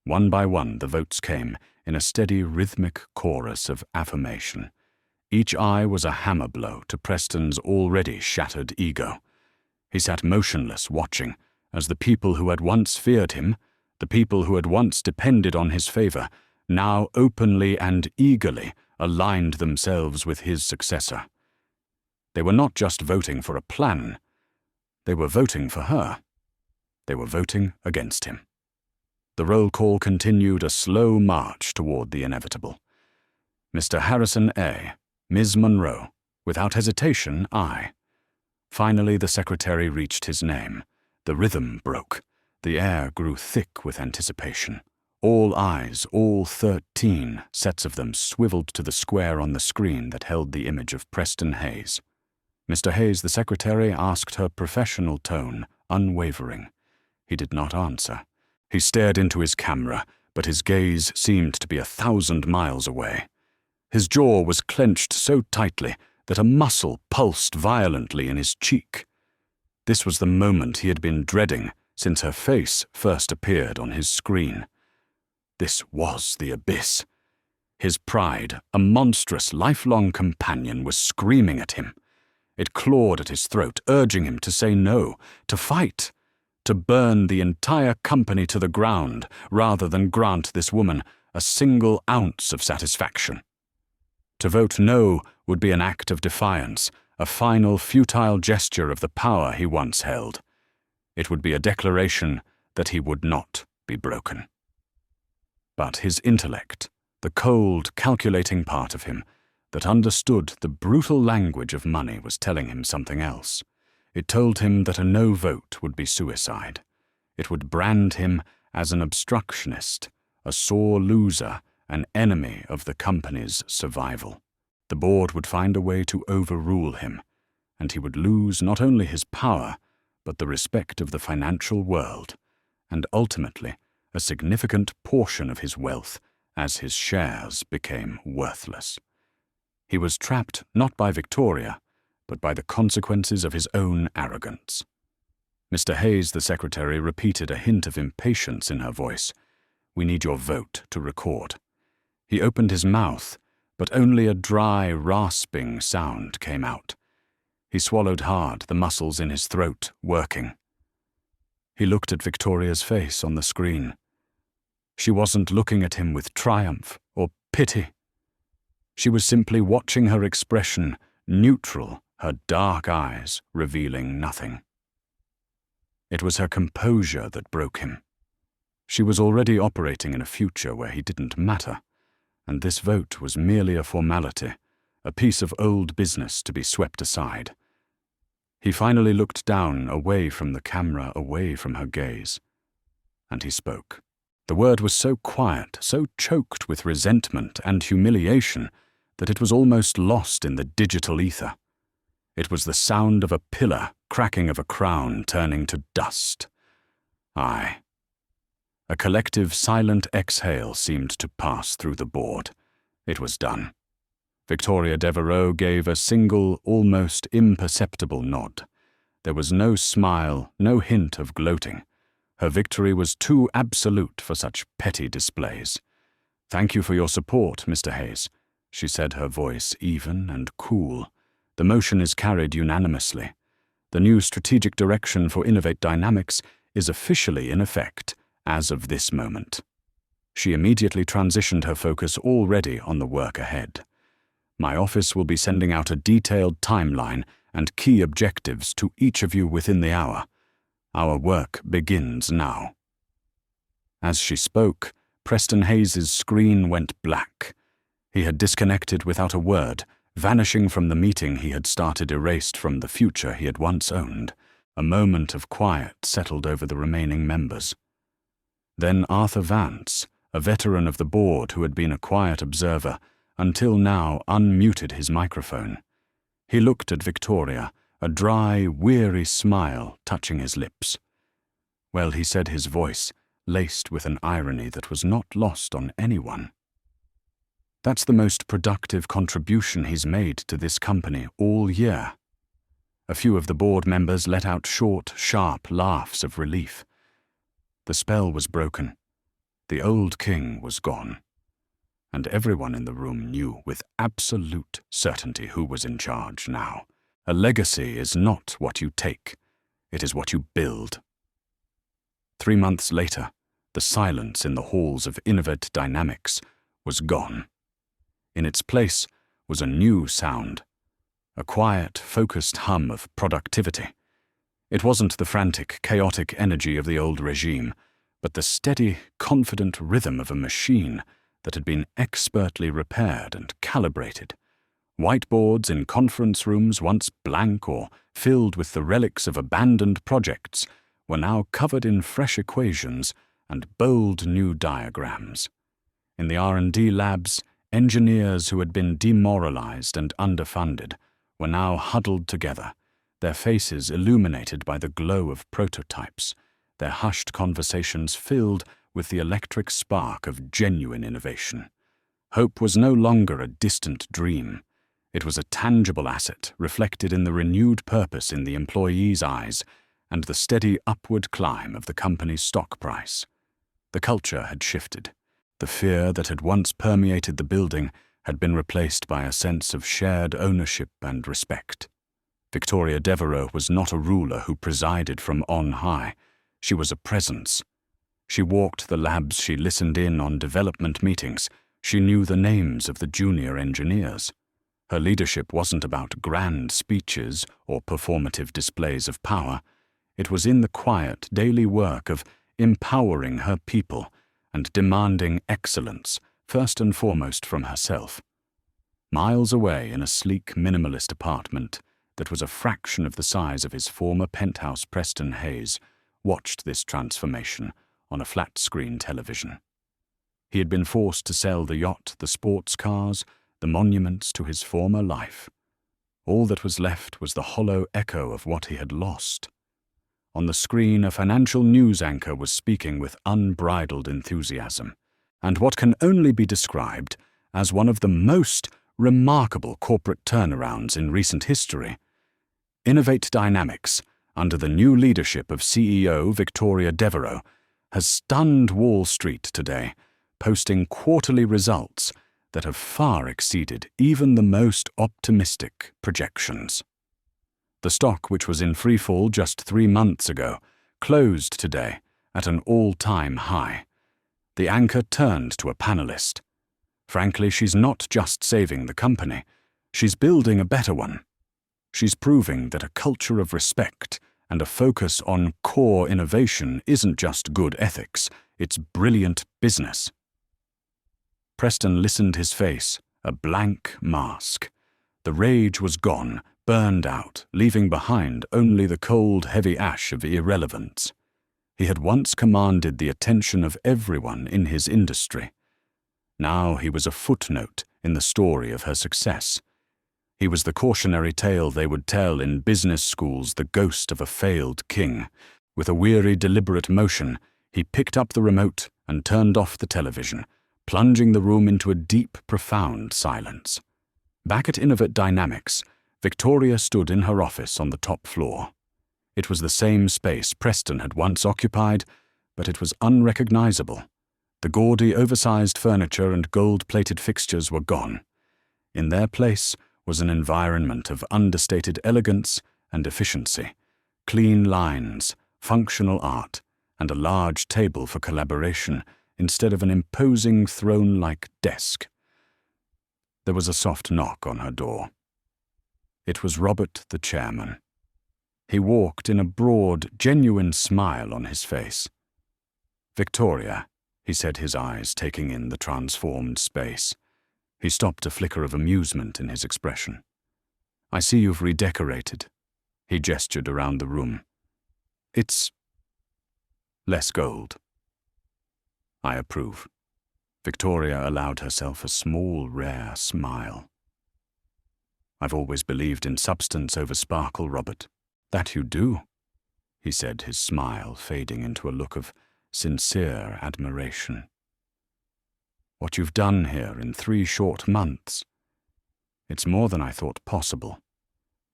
One by one, the votes came in a steady, rhythmic chorus of affirmation. Each aye was a hammer blow to Preston's already shattered ego. He sat motionless, watching, as the people who had once feared him, the people who had once depended on his favor, now openly and eagerly aligned themselves with his successor. They were not just voting for a plan. They were voting for her. They were voting against him. The roll call continued a slow march toward the inevitable. Mr. Harrison, A. Ms. Monroe, without hesitation, aye. Finally, the secretary reached his name. The rhythm broke. The air grew thick with anticipation. All eyes, all 13 sets of them, swiveled to the square on the screen that held the image of Preston Hayes. Mr. Hayes, the secretary, asked her professional tone, unwavering. He did not answer. He stared into his camera, but his gaze seemed to be 1,000 miles away. His jaw was clenched so tightly that a muscle pulsed violently in his cheek. This was the moment he had been dreading since her face first appeared on his screen. This was the abyss. His pride, a monstrous, lifelong companion, was screaming at him. It clawed at his throat, urging him to say no, to fight, to burn the entire company to the ground rather than grant this woman a single ounce of satisfaction. To vote no would be an act of defiance, a final futile gesture of the power he once held. It would be a declaration that he would not be broken. But his intellect, the cold, calculating part of him that understood the brutal language of money, was telling him something else. It told him that a no vote would be suicide. It would brand him as an obstructionist, a sore loser, an enemy of the company's survival. The board would find a way to overrule him, and he would lose not only his power, but the respect of the financial world, and ultimately a significant portion of his wealth as his shares became worthless. He was trapped not by Victoria, but by the consequences of his own arrogance. Mr. Hayes, the secretary, repeated a hint of impatience in her voice. "We need your vote to record." He opened his mouth, but only a dry, rasping sound came out. He swallowed hard, the muscles in his throat working. He looked at Victoria's face on the screen. She wasn't looking at him with triumph or pity. She was simply watching her expression, neutral, her dark eyes revealing nothing. It was her composure that broke him. She was already operating in a future where he didn't matter, and this vote was merely a formality, a piece of old business to be swept aside. He finally looked down, away from the camera, away from her gaze, and he spoke. The word was so quiet, so choked with resentment and humiliation, that it was almost lost in the digital ether. It was the sound of a pillar, cracking of a crown turning to dust. Aye. A collective silent exhale seemed to pass through the board. It was done. Victoria Devereux gave a single, almost imperceptible nod. There was no smile, no hint of gloating. Her victory was too absolute for such petty displays. "Thank you for your support, Mr. Hayes," she said, her voice even and cool. "The motion is carried unanimously. The new strategic direction for Innovate Dynamics is officially in effect as of this moment." She immediately transitioned her focus already on the work ahead. "My office will be sending out a detailed timeline and key objectives to each of you within the hour. Our work begins now." As she spoke, Preston Hayes's screen went black. He had disconnected without a word, vanishing from the meeting he had started, erased from the future he had once owned. A moment of quiet settled over the remaining members. Then Arthur Vance, a veteran of the board who had been a quiet observer, until now unmuted his microphone. He looked at Victoria, a dry, weary smile touching his lips. Well, he said, his voice laced with an irony that was not lost on anyone. "That's the most productive contribution he's made to this company all year." A few of the board members let out short, sharp laughs of relief. The spell was broken. The old king was gone. And everyone in the room knew with absolute certainty who was in charge now. A legacy is not what you take, it is what you build. 3 months later, the silence in the halls of Innovate Dynamics was gone. In its place was a new sound, a quiet, focused hum of productivity. It wasn't the frantic, chaotic energy of the old regime, but the steady, confident rhythm of a machine that had been expertly repaired and calibrated. Whiteboards in conference rooms once blank or filled with the relics of abandoned projects were now covered in fresh equations and bold new diagrams. In the R&D labs, engineers who had been demoralized and underfunded were now huddled together, their faces illuminated by the glow of prototypes, their hushed conversations filled with the electric spark of genuine innovation. Hope was no longer a distant dream. It was a tangible asset reflected in the renewed purpose in the employees' eyes and the steady upward climb of the company's stock price. The culture had shifted. The fear that had once permeated the building had been replaced by a sense of shared ownership and respect. Victoria Devereux was not a ruler who presided from on high. She was a presence. She walked the labs, she listened in on development meetings, she knew the names of the junior engineers. Her leadership wasn't about grand speeches or performative displays of power. It was in the quiet, daily work of empowering her people and demanding excellence, first and foremost from herself. Miles away in a sleek, minimalist apartment that was a fraction of the size of his former penthouse, Preston Hayes watched this transformation on a flat-screen television. He had been forced to sell the yacht, the sports cars, the monuments to his former life. All that was left was the hollow echo of what he had lost. On the screen, a financial news anchor was speaking with unbridled enthusiasm, and what can only be described as one of the most remarkable corporate turnarounds in recent history. Innovate Dynamics, under the new leadership of CEO Victoria Devereux, has stunned Wall Street today, posting quarterly results that have far exceeded even the most optimistic projections. The stock, which was in freefall just 3 months ago, closed today at an all-time high. The anchor turned to a panelist. Frankly, she's not just saving the company, she's building a better one. She's proving that a culture of respect and a focus on core innovation isn't just good ethics, it's brilliant business. Preston listened, his face a blank mask. The rage was gone, burned out, leaving behind only the cold, heavy ash of irrelevance. He had once commanded the attention of everyone in his industry. Now he was a footnote in the story of her success. He was the cautionary tale they would tell in business schools, the ghost of a failed king. With a weary, deliberate motion, he picked up the remote and turned off the television, plunging the room into a deep, profound silence. Back at Innovate Dynamics, Victoria stood in her office on the top floor. It was the same space Preston had once occupied, but it was unrecognizable. The gaudy, oversized furniture and gold-plated fixtures were gone. In their place was an environment of understated elegance and efficiency, clean lines, functional art, and a large table for collaboration instead of an imposing throne-like desk. There was a soft knock on her door. It was Robert, the chairman. He walked in a broad, genuine smile on his face. "Victoria," he said, his eyes taking in the transformed space. He stopped, a flicker of amusement in his expression. "I see you've redecorated." He gestured around the room. "It's less gold." "I approve." Victoria allowed herself a small, rare smile. "I've always believed in substance over sparkle, Robert." "That you do," he said, his smile fading into a look of sincere admiration. "What you've done here in 3 short months, it's more than I thought possible.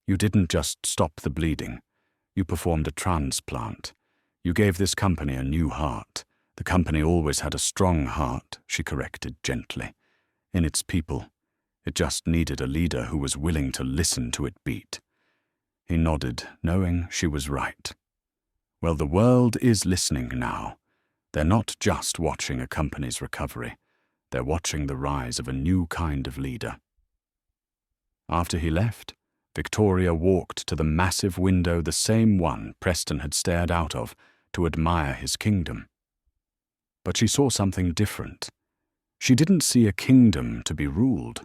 You didn't just stop the bleeding. You performed a transplant. You gave this company a new heart. The company always had a strong heart," she corrected gently, "in its people. It just needed a leader who was willing to listen to it beat." He nodded, knowing she was right. Well, the world is listening now. They're not just watching a company's recovery. They're watching the rise of a new kind of leader. After he left, Victoria walked to the massive window, the same one Preston had stared out of, to admire his kingdom. But she saw something different. She didn't see a kingdom to be ruled.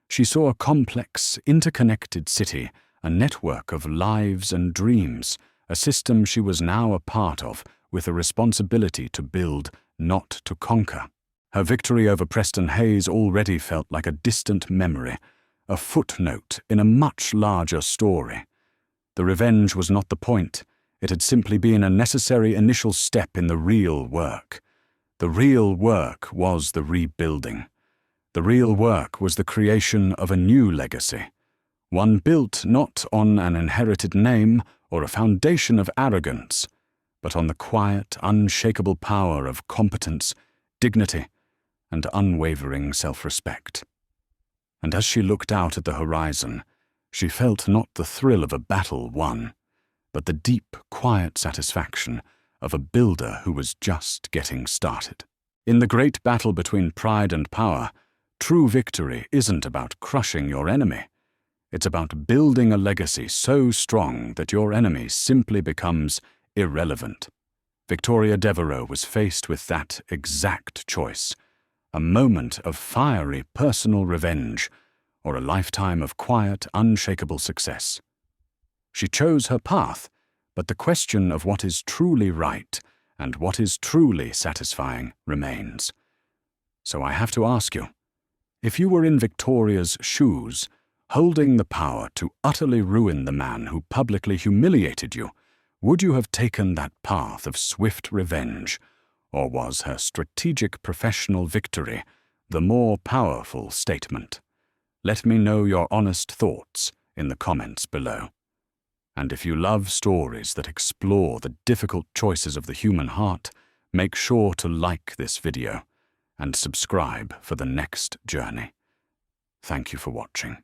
She saw a complex, interconnected city, a network of lives and dreams, a system she was now a part of, with a responsibility to build, not to conquer. Her victory over Preston Hayes already felt like a distant memory, a footnote in a much larger story. The revenge was not the point. It had simply been a necessary initial step in the real work. The real work was the rebuilding. The real work was the creation of a new legacy, one built not on an inherited name or a foundation of arrogance, but on the quiet, unshakable power of competence, dignity, and unwavering self-respect. And as she looked out at the horizon, she felt not the thrill of a battle won, but the deep, quiet satisfaction of a builder who was just getting started. In the great battle between pride and power, true victory isn't about crushing your enemy. It's about building a legacy so strong that your enemy simply becomes irrelevant. Victoria Devereux was faced with that exact choice, a moment of fiery personal revenge or a lifetime of quiet, unshakable success. She chose her path, but the question of what is truly right and what is truly satisfying remains. So I have to ask you, if you were in Victoria's shoes, holding the power to utterly ruin the man who publicly humiliated you, Would you have taken that path of swift revenge, or was her strategic professional victory the more powerful statement? Let me know your honest thoughts in the comments below. And if you love stories that explore the difficult choices of the human heart, make sure to like this video and subscribe for the next journey. Thank you for watching.